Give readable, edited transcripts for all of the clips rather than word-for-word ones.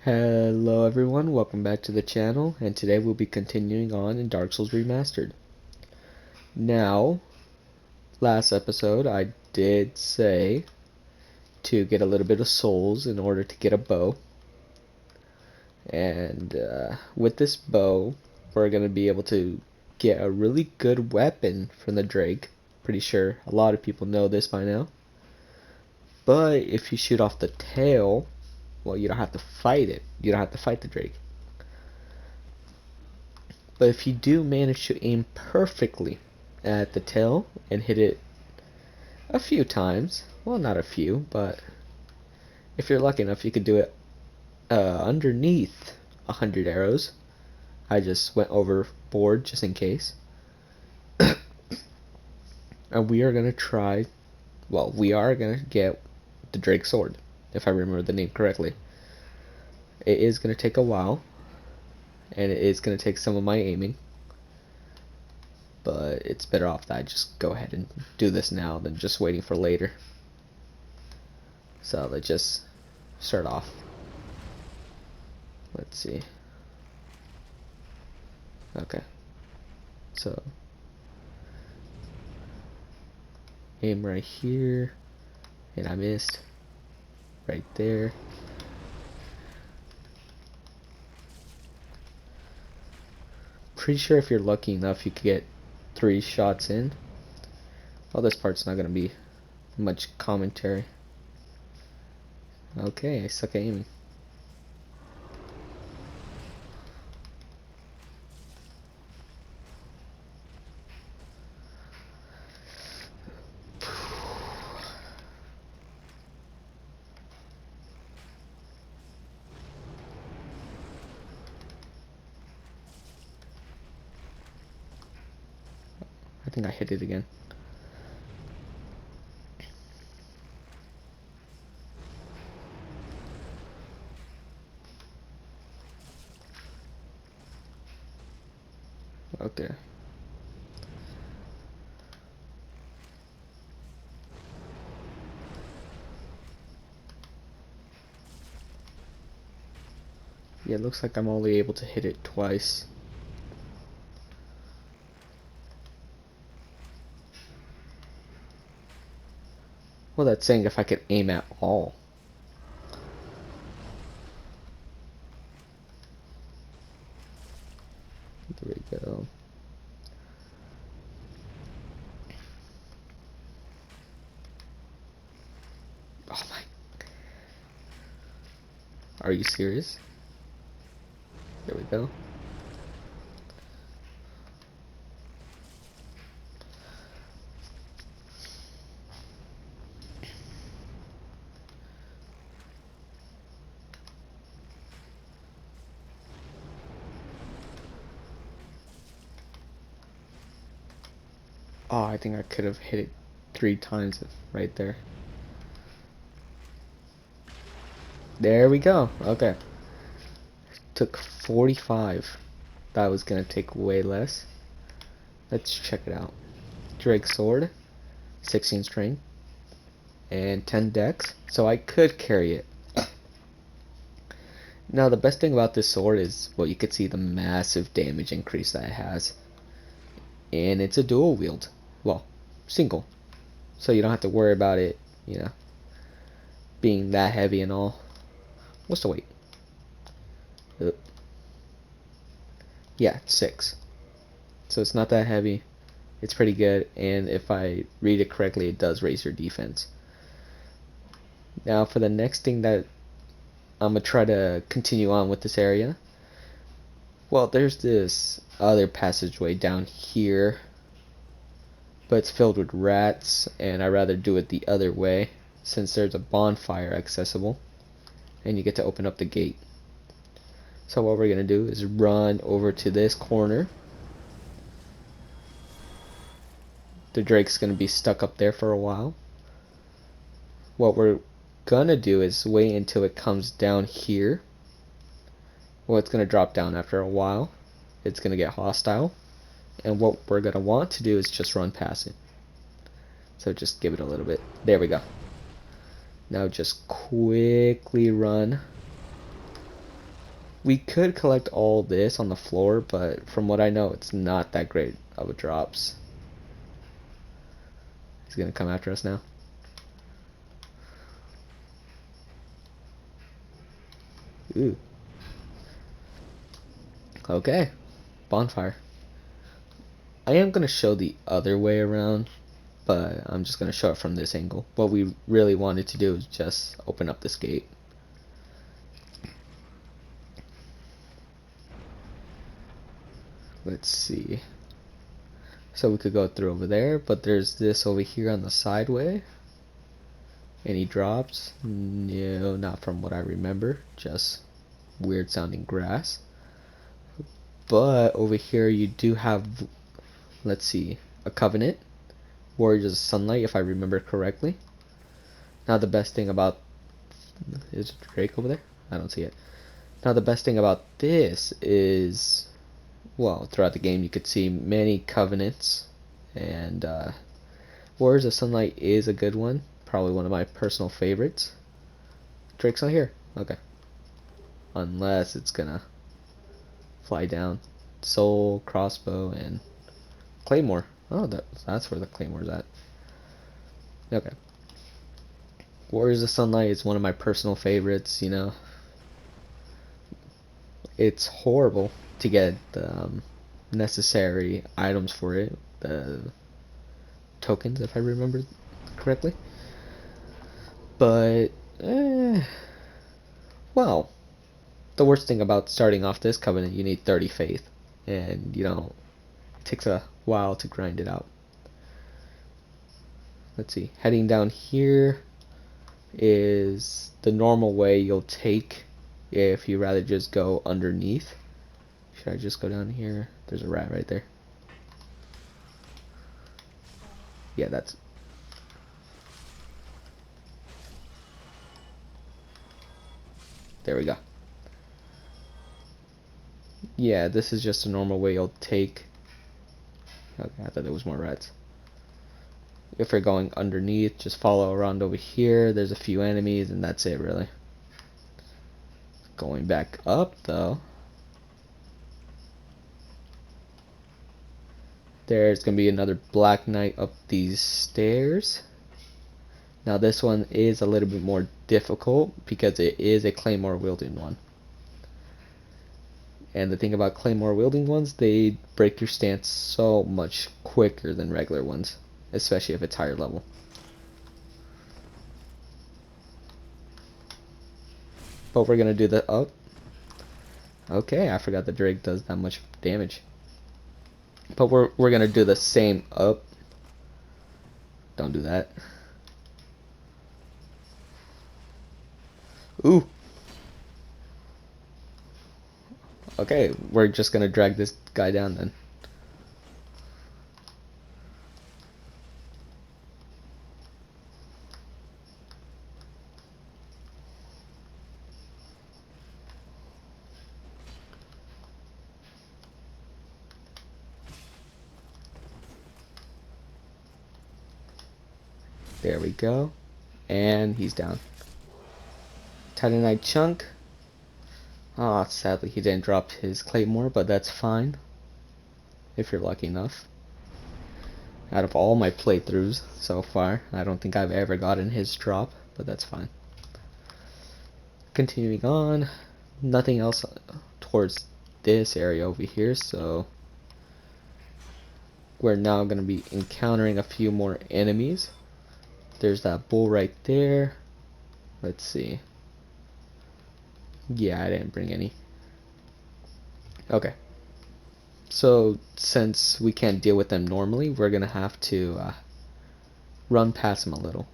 Hello everyone, welcome back to the channel, and today we'll be continuing on in Dark Souls Remastered. Now, last episode I did say to get a little bit of souls in order to get a bow. And with this bow, we're going to be able to get a really good weapon from the Drake. Pretty sure a lot of people know this by now. But if you shoot off the tail, well, you don't have to fight it. You don't have to fight the Drake. But if you do manage to aim perfectly at the tail and hit it a few times, well, not a few, but if you're lucky enough, you could do it underneath 100 arrows. I just went overboard just in case. And we are going to try, well, we are going to get the Drake sword, if I remember the name correctly. It is going to take a while, and it is going to take some of my aiming, but it's better off that I just go ahead and do this now than just waiting for later. So let's just start off. Let's see. Okay, so aim right here, and I missed right there. Pretty sure if you're lucky enough you could get 3 shots in. Well, this part's not gonna be much commentary. Okay, I suck at aiming. I think I hit it again. Okay. Yeah, it looks like I'm only able to hit it twice. Well, that's saying if I could aim at all. There we go. Oh my. Are you serious? There we go. Oh, I think I could have hit it 3 times right there. There we go. Okay. Took 45. That was gonna take way less. Let's check it out. Drake sword, 16 strength, and 10 dex. So I could carry it. Now the best thing about this sword is, well, you could see the massive damage increase that it has. And it's a dual wield. Well, single. So you don't have to worry about it, you know, being that heavy and all. What's the weight? Yeah, 6. So it's not that heavy. It's pretty good, and if I read it correctly, it does raise your defense. Now for the next thing that I'm gonna try to continue on with this area. Well, there's this other passageway down here, but it's filled with rats, and I'd rather do it the other way since there's a bonfire accessible and you get to open up the gate. So what we're gonna do is run over to this corner. The Drake's gonna be stuck up there for a while. What we're gonna do is wait until it comes down here. Well, it's gonna drop down after a while. It's gonna get hostile, and what we're gonna want to do is just run past it. So just give it a little bit. There we go. Now just quickly run We could collect all this on the floor, but from what I know, it's not that great of a drops. He's gonna come after us now. Ooh. Okay. Bonfire. I am gonna show the other way around, but I'm just gonna show it from this angle. What we really wanted to do is just open up this gate. Let's see. So we could go through over there, but there's this over here on the sideway. Any drops? No, not from what I remember. Just weird sounding grass. But over here you do have, let's see, a covenant. Warriors of Sunlight, if I remember correctly. Now the best thing about, is Drake over there? I don't see it. Now the best thing about this is, well, throughout the game you could see many covenants, and Warriors of Sunlight is a good one, probably one of my personal favorites. Drake's not here. Okay. Unless it's gonna fly down. Soul, crossbow, and claymore. Oh, that's where the claymore's at. Okay. Warriors of Sunlight is one of my personal favorites, you know. It's horrible to get the necessary items for it. The tokens, if I remember correctly. But, well, the worst thing about starting off this covenant, you need 30 faith. And, you know, it takes a while to grind it out. Let's see. Heading down here is the normal way you'll take if you rather just go underneath. Should I just go down here? There's a rat right there. Yeah, that's... There we go. Yeah, this is just a normal way you'll take... Okay, I thought there was more rats. If you're going underneath, just follow around over here. There's a few enemies, and that's it, really. Going back up, though, there's going to be another Black Knight up these stairs. Now, this one is a little bit more difficult because it is a claymore wielding one. And the thing about claymore wielding ones, they break your stance so much quicker than regular ones, especially if it's higher level. But we're gonna do the up. Okay, I forgot the Drake does that much damage. But we're gonna do the same up. Don't do that. Ooh. Okay, we're just gonna drag this guy down then. There we go. And he's down. Titanite chunk. Ah, sadly he didn't drop his claymore, but that's fine. If you're lucky enough. Out of all my playthroughs so far, I don't think I've ever gotten his drop, but that's fine. Continuing on. Nothing else towards this area over here, so we're now going to be encountering a few more enemies. There's that bull right there. Let's see. Yeah, I didn't bring any. Okay. So, since we can't deal with them normally, we're going to have to run past them a little.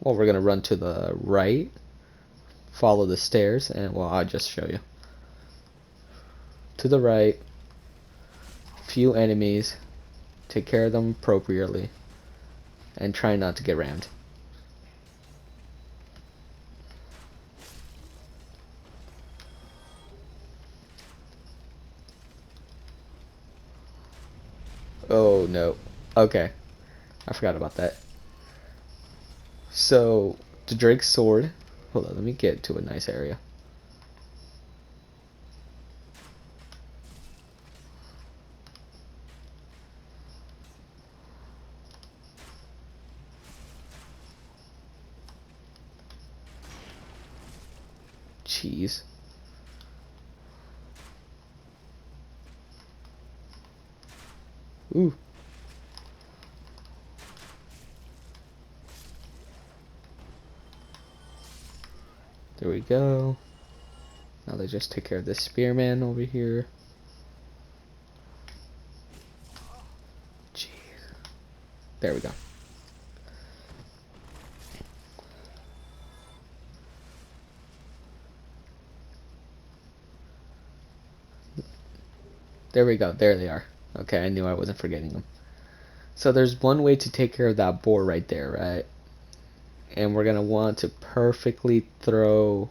Well, we're going to run to the right, follow the stairs, and, well, I'll just show you. To the right, few enemies, take care of them appropriately, and try not to get rammed. Oh no. Okay. I forgot about that. So, the Drake's sword. Hold on, let me get to a nice area. Jeez. Ooh. There we go. Now they just take care of this spearman over here. Jeez. There we go. There we go. There they are. Okay, I knew I wasn't forgetting them. So there's one way to take care of that boar right there, right? And we're going to want to perfectly throw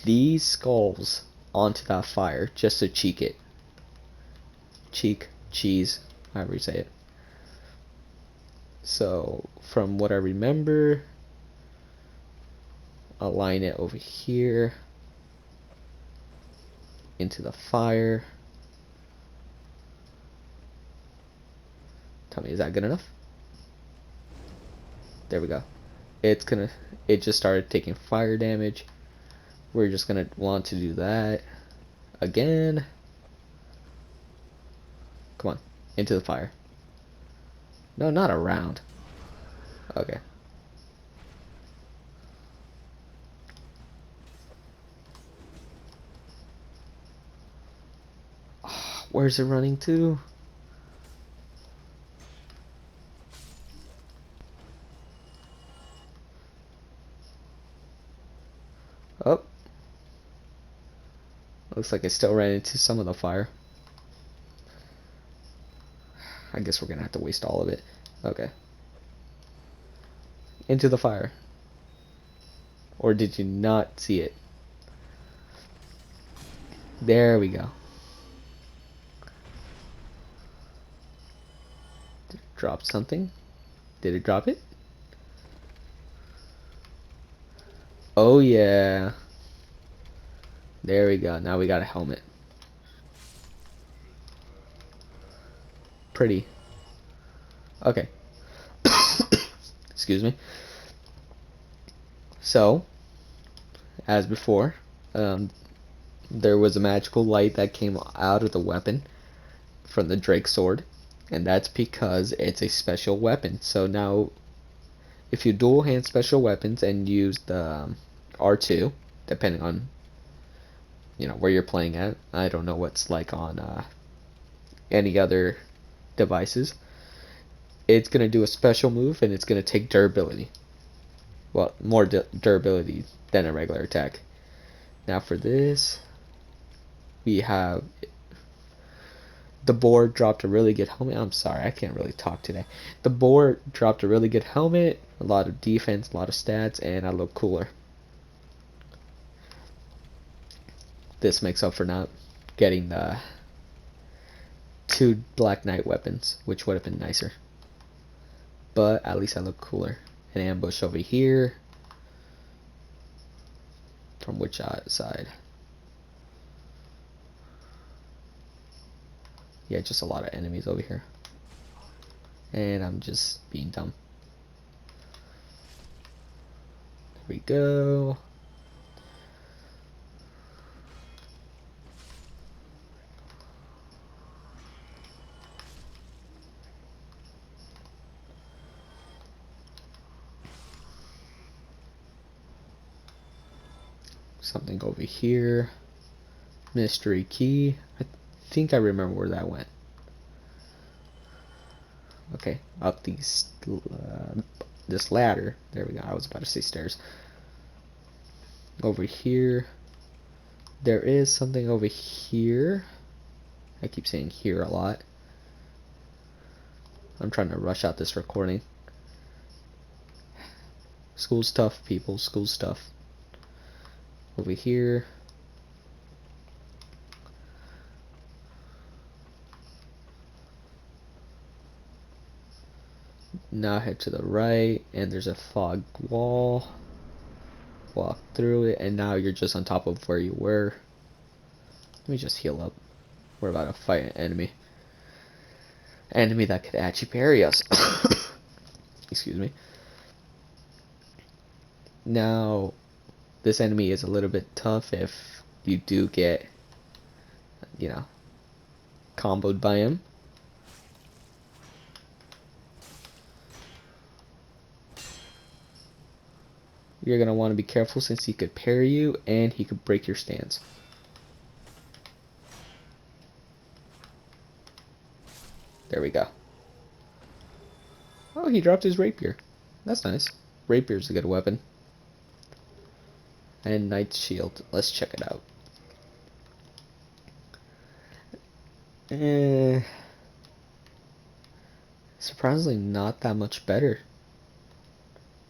these skulls onto that fire just to cheek it. Cheese, however you say it. So, from what I remember, align it over here into the fire. Tell me, is that good enough? There we go. It just started taking fire damage. We're just gonna want to do that again. Come on, into the fire. No, not around. Okay. Oh, where's it running to? Oh. Looks like it still ran into some of the fire. I guess we're gonna have to waste all of it. Okay. Into the fire. Or did you not see it? There we go. Did it drop something? Did it drop it? Oh yeah. There we go. Now we got a helmet. Pretty. Okay. Excuse me. So, as before, there was a magical light that came out of the weapon from the Drake sword, and that's because it's a special weapon. So now, if you dual hand special weapons and use the R2, depending on where you're playing at, I don't know what's like on any other devices, it's gonna do a special move and it's gonna take durability. Well, more durability than a regular attack. Now for this, we have the boar dropped a really good helmet. I'm sorry, I can't really talk today. The boar dropped a really good helmet, a lot of defense, a lot of stats, and I look cooler. This makes up for not getting the 2 Black Knight weapons, which would have been nicer. But at least I look cooler. An ambush over here. From which side? Yeah, just a lot of enemies over here. And I'm just being dumb. There we go. Something over here. Mystery key. I think I remember where that went. Okay, up these this ladder. There we go. I was about to say stairs. Over here. There is something over here. I keep saying here a lot. I'm trying to rush out this recording. School's tough, people. School's tough. Over here. Now head to the right, and there's a fog wall. Walk through it, and now you're just on top of where you were. Let me just heal up. We're about to fight an enemy. Enemy that could actually parry us. Excuse me. Now, this enemy is a little bit tough if you do get, you know, comboed by him. You're going to want to be careful since he could parry you and he could break your stance. There we go. Oh, he dropped his rapier. That's nice. Rapier's a good weapon. And Knight's Shield. Let's check it out. Surprisingly not that much better.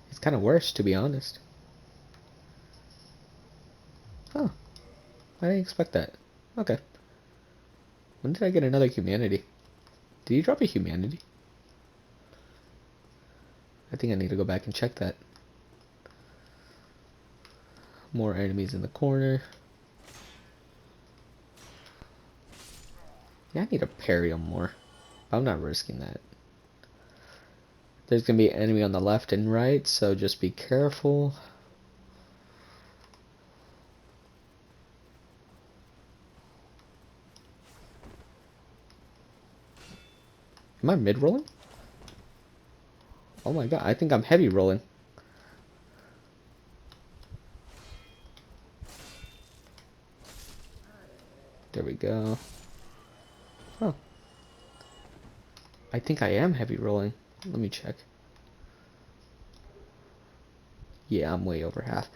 It's kind of worse, to be honest. Oh, I didn't expect that. Okay. When did I get another humanity? Did you drop a humanity? I think I need to go back and check that. More enemies in the corner. Yeah, I need to parry them more. I'm not risking that. There's going to be an enemy on the left and right, so just be careful. Am I mid-rolling? Oh my god, I think I'm heavy rolling. There we go. Oh. I think I am heavy rolling. Let me check. Yeah, I'm way over half.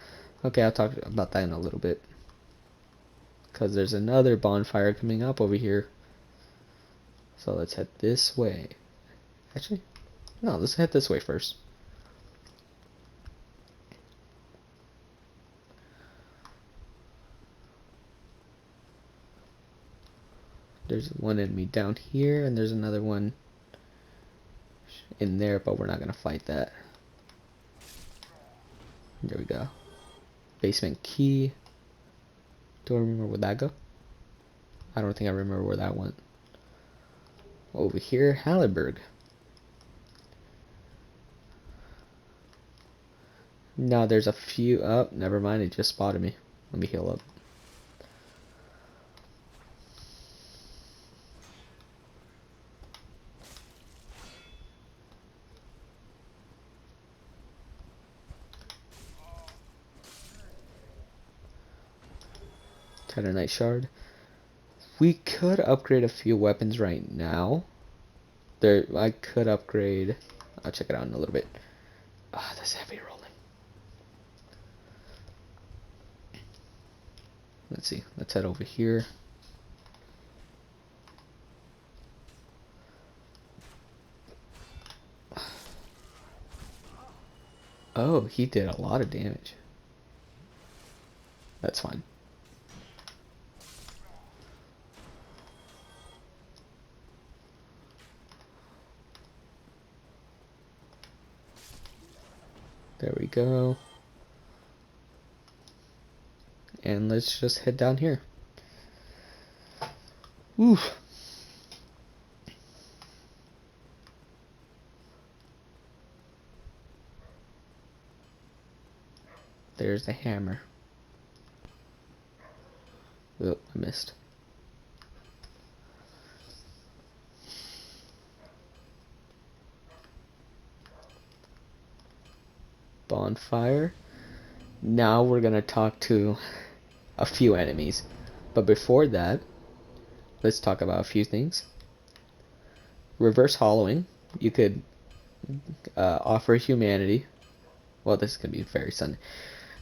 Okay, I'll talk about that in a little bit. Because there's another bonfire coming up over here. So let's head this way. Actually, no, let's head this way first. There's one enemy down here, and there's another one in there, but we're not going to fight that. There we go. Basement key. Do I remember where that go? I don't think I remember where that went. Over here, Hallenberg. Now there's a few up. Oh, never mind, it just spotted me. Let me heal up. Got a nice shard. We could upgrade a few weapons right now. I could upgrade. I'll check it out in a little bit. Ah, that's heavy rolling. Let's see. Let's head over here. Oh, he did a lot of damage. That's fine. There we go. And let's just head down here. Oof. There's the hammer. Oh, I missed. Bonfire. Now we're gonna talk to a few enemies. But before that, let's talk about a few things. Reverse hollowing. You could offer humanity. Well, this is gonna be very sudden.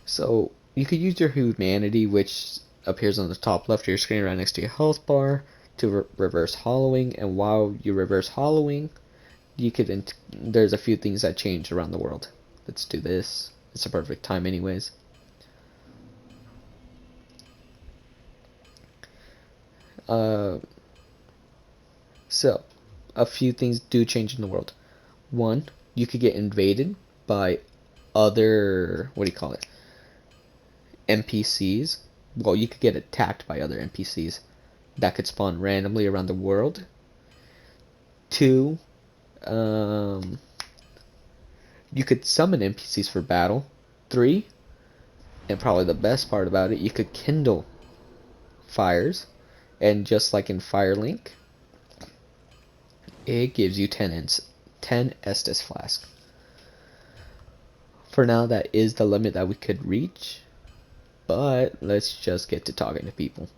So you could use your humanity, which appears on the top left of your screen right next to your health bar, to reverse hollowing. And while you reverse hollowing, you could there's a few things that change around the world. Let's do this. It's a perfect time anyways. So a few things do change in the world. One, you could get invaded by other, what do you call it, NPCs. Well, you could get attacked by other NPCs that could spawn randomly around the world. Two, you could summon NPCs for battle. Three, And probably the best part about it, you could kindle fires, and just like in Firelink, it gives you 10 Estus Flask. For now, that is the limit that we could reach, but let's just get to talking to people.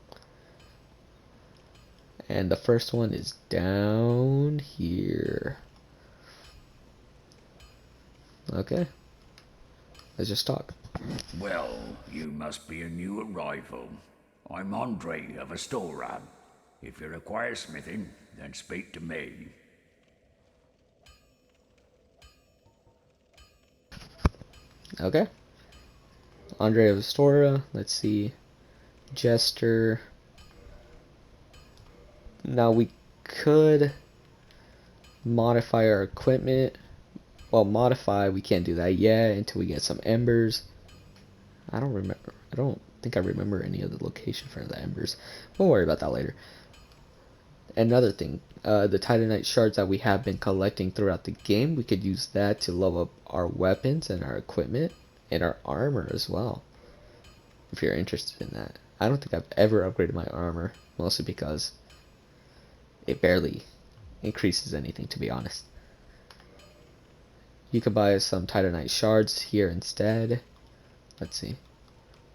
And the first one is down here. Okay, let's just talk. Well, you must be a new arrival. I'm Andre of Astoria. If you require smithing, then speak to me. Okay, Andre of Astoria. Let's see, Jester. Now we could modify our equipment. Well, modify, we can't do that yet until we get some embers. I don't think I remember any of the location for the embers. We'll worry about that later. Another thing, the Titanite shards that we have been collecting throughout the game, we could use that to level up our weapons and our equipment and our armor as well, if you're interested in that. I don't think I've ever upgraded my armor, mostly because it barely increases anything, to be honest. You could buy some Titanite shards here instead. Let's see.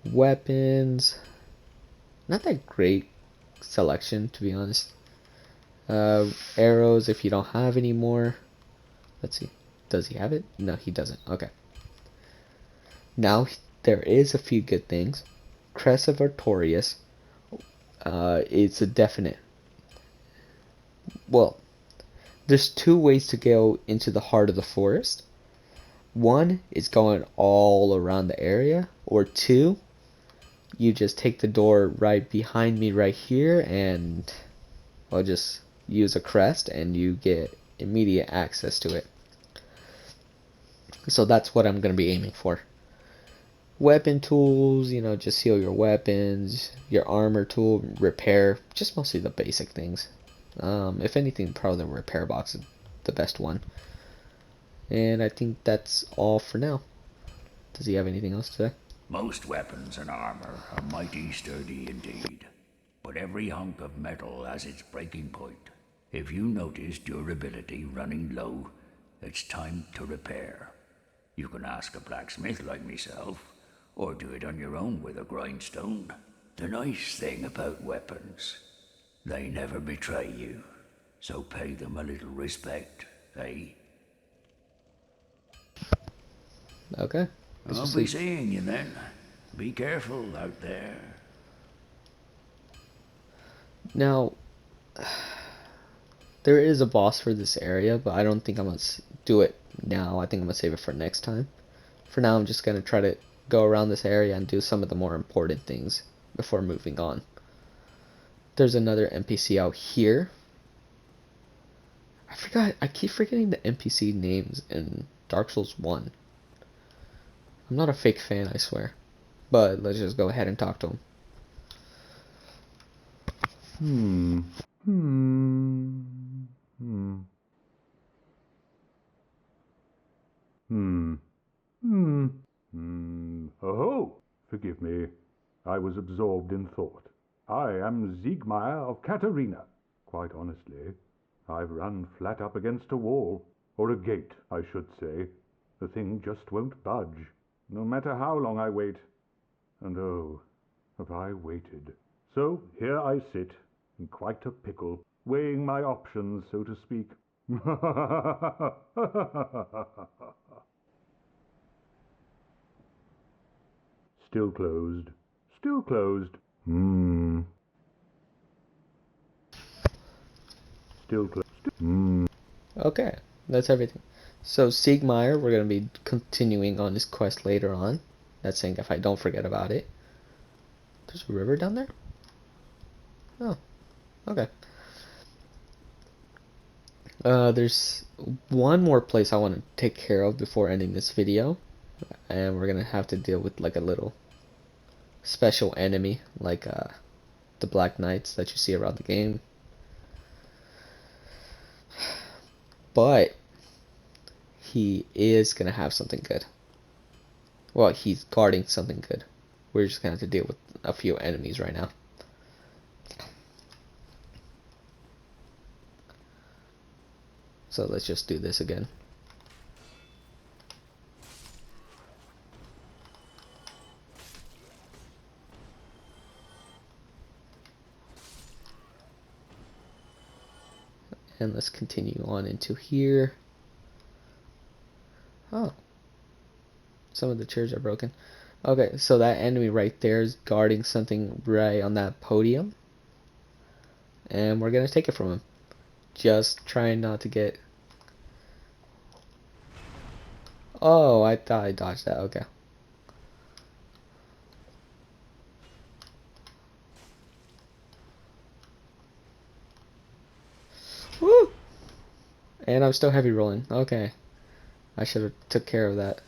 Weapons. Not that great selection, to be honest. Arrows, if you don't have any more. Let's see. Does he have it? No, he doesn't. Okay. Now, there is a few good things. Crest of Artorias. It's a definite. Well, there's two ways to go into the heart of the forest. One is going all around the area, or two, you just take the door right behind me right here, and I'll just use a crest and you get immediate access to it. So that's what I'm going to be aiming for. Weapon tools, you know, just heal your weapons, your armor tool, repair, just mostly the basic things. If anything, probably the repair box is the best one. And I think that's all for now. Does he have anything else to say? Most weapons and armor are mighty sturdy indeed, but every hunk of metal has its breaking point. If you notice durability running low, it's time to repair. You can ask a blacksmith like myself, or do it on your own with a grindstone. The nice thing about weapons, they never betray you, so pay them a little respect, eh? Okay. I'll be seeing you then. Be careful out there. Now, there is a boss for this area, but I don't think I'm going to do it now. I think I'm going to save it for next time. For now, I'm just going to try to go around this area and do some of the more important things before moving on. There's another NPC out here. I keep forgetting the NPC names in Dark Souls 1. I'm not a fake fan, I swear. But let's just go ahead and talk to him. Oh, forgive me. I was absorbed in thought. I am Siegmeyer of Katarina. Quite honestly, I've run flat up against a wall. Or a gate, I should say. The thing just won't budge, no matter how long I wait. And oh, have I waited. So here I sit, in quite a pickle, weighing my options, so to speak. Still closed. Still closed. Still closed. Okay, that's everything. So Siegmeyer, we're going to be continuing on this quest later on. That's saying if I don't forget about it. There's a river down there? Oh, okay. There's one more place I want to take care of before ending this video. And we're going to have to deal with like a little special enemy, like the Black Knights that you see around the game. But he is going to have something good. Well, he's guarding something good. we're just gonna have to deal with a few enemies right now. So let's just do this again. And let's continue on into here. Oh. Some of the chairs are broken. Okay, so that enemy right there is guarding something right on that podium. And we're gonna take it from him. Just trying not to get... Oh, I thought I dodged that. Okay. Woo! And I'm still heavy rolling. Okay. I should have took care of that.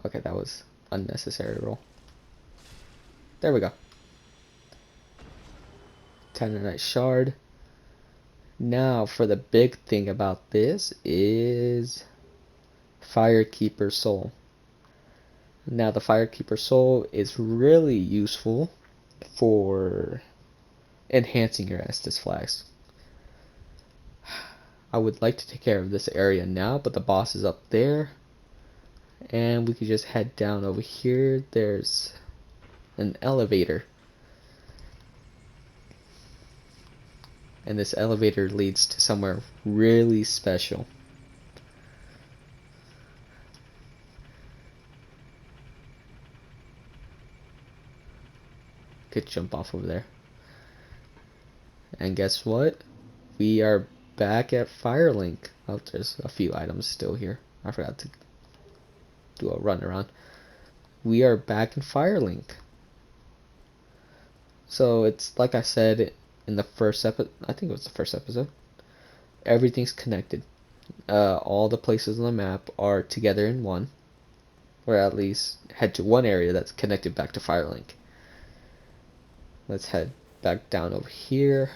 Okay, that was unnecessary roll. There we go. Titanite shard. Now, for the big thing about this is Firekeeper Soul. Now, the Firekeeper Soul is really useful for enhancing your Estus flags. I would like to take care of this area now, but the boss is up there. And we could just head down over here. There's an elevator. And this elevator leads to somewhere really special. Could jump off over there. And guess what? We are back at Firelink. Oh, there's a few items still here. I forgot to do a run around. We are back in Firelink. So it's like I said in the first episode, I think it was the first episode, everything's connected. All the places on the map are together in one, or at least head to one area that's connected back to Firelink. Let's head back down over here.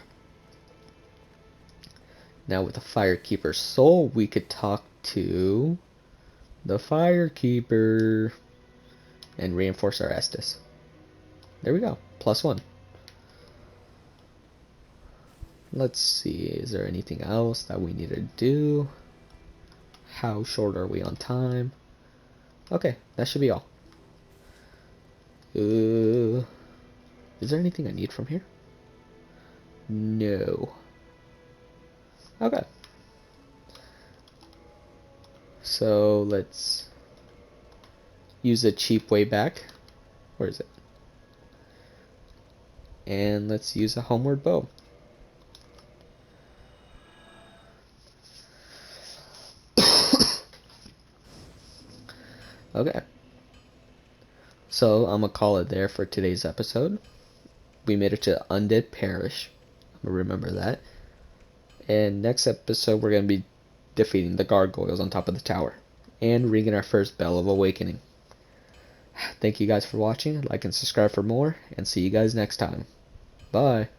Now with the Firekeeper Soul, we could talk to the Firekeeper and reinforce our Estus. There we go, +1. Let's see, is there anything else that we need to do? How short are we on time? Okay, that should be all. Is there anything I need from here? No. Okay. So let's use a cheap way back. Where is it? And let's use a homeward bow. Okay. So I'm gonna call it there for today's episode. We made it to Undead Parish. I'm gonna remember that. And next episode we're gonna be defeating the Dargoyles on top of the tower and ringing our first bell of awakening. Thank you guys for watching. Like and subscribe for more, and see you guys next time. Bye.